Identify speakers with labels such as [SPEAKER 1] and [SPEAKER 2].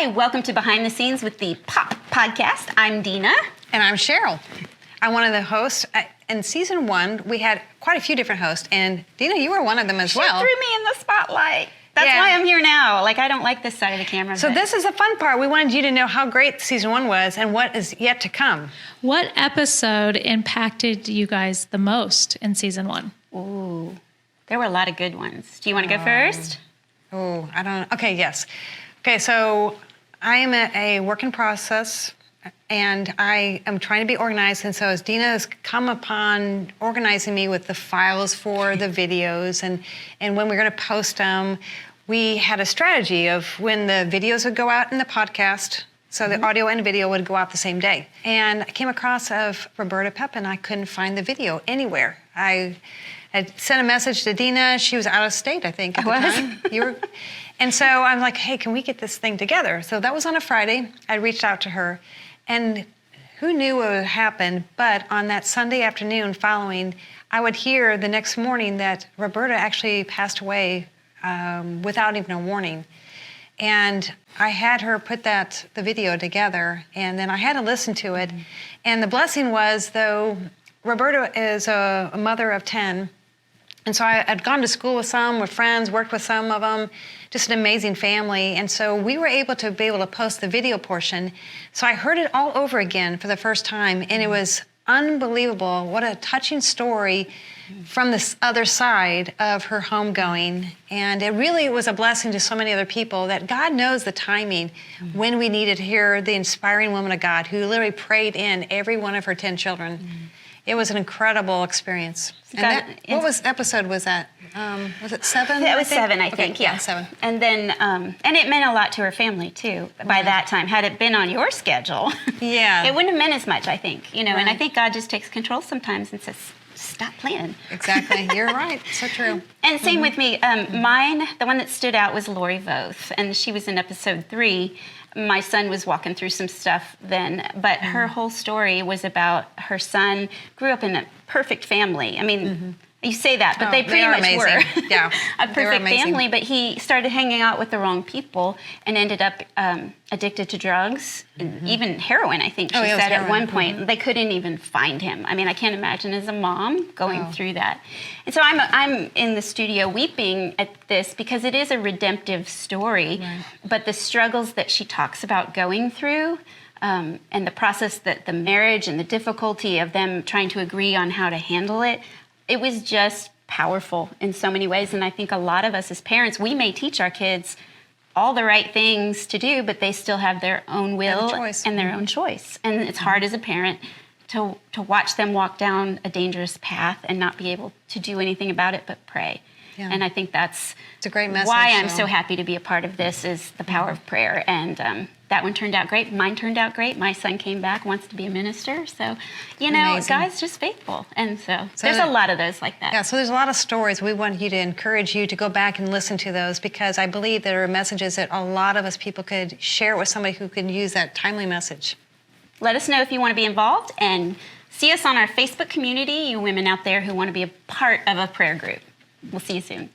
[SPEAKER 1] Hi, welcome to Behind the Scenes with the Pop Podcast. I'm Dina.
[SPEAKER 2] And I'm Cheryl. I'm one of the hosts. In season 1, we had quite a few different hosts, and Dina, you were one of them as well.
[SPEAKER 1] She threw me in the spotlight. That's why I'm here now. Like, I don't like this side of the camera.
[SPEAKER 2] So this is the fun part. We wanted you to know how great season 1 was and what is yet to come.
[SPEAKER 3] What episode impacted you guys the most in season 1?
[SPEAKER 1] Ooh, there were a lot of good ones. Do you want to go first?
[SPEAKER 2] Oh, I don't. Okay, yes. Okay, so I am a work in process, and I am trying to be organized. And so as Dina has come upon organizing me with the files for the videos and when we're going to post them, we had a strategy of when the videos would go out in the podcast, so the audio and video would go out the same day. And I came across of Roberta Pepin. I couldn't find the video anywhere. I had sent a message to Dina. She was out of state, I think, at the time. You were, and so I'm like, hey, can we get this thing together? So that was on a Friday. I reached out to her. And who knew what would happen? But on that Sunday afternoon following, I would hear the next morning that Roberta actually passed away without even a warning. And I had her put the video together, and then I had to listen to it. And the blessing was, though, Roberta is a mother of 10, and so I had gone to school with some, with friends, worked with some of them, just an amazing family. And so we were able to post the video portion. So I heard it all over again for the first time, and it was unbelievable. What a touching story from this other side of her homegoing. And it really was a blessing to so many other people that God knows the timing when we needed to hear the inspiring woman of God who literally prayed in every one of her 10 children. It was an incredible experience. And what episode was that? Was it 7?
[SPEAKER 1] It was 7, I think, yeah.
[SPEAKER 2] 7.
[SPEAKER 1] And then, and it meant a lot to her family, too, by that time. Had it been on your schedule, it wouldn't have meant as much, I think. And I think God just takes control sometimes and says, stop planning.
[SPEAKER 2] Exactly. You're right. So true.
[SPEAKER 1] And same with me. Mine, the one that stood out was Lori Voth, and she was in episode 3. My son was walking through some stuff then, but her whole story was about her son grew up in a perfect family. I mean, you say that, but they pretty much were
[SPEAKER 2] yeah,
[SPEAKER 1] a perfect family, but he started hanging out with the wrong people and ended up addicted to drugs, even heroin, I think she said at one point. They couldn't even find him. I mean, I can't imagine as a mom going through that. And so I'm in the studio weeping at this because it is a redemptive story, but the struggles that she talks about going through and the process, that the marriage and the difficulty of them trying to agree on how to handle it, it was just powerful in so many ways. And I think a lot of us as parents, we may teach our kids all the right things to do, but they still have their own will and their own choice. And it's hard as a parent to watch them walk down a dangerous path and not be able to do anything about it but pray. Yeah. And I think it's
[SPEAKER 2] a great message.
[SPEAKER 1] Why I'm so happy to be a part of this is the power of prayer. And that one turned out great. Mine turned out great. My son came back, wants to be a minister. So, God's just faithful. And so there's a lot of those like that.
[SPEAKER 2] Yeah, so there's a lot of stories. We want you to encourage you to go back and listen to those because I believe there are messages that a lot of us people could share with somebody who could use that timely message.
[SPEAKER 1] Let us know if you want to be involved and see us on our Facebook community, you women out there who want to be a part of a prayer group. We'll see you soon.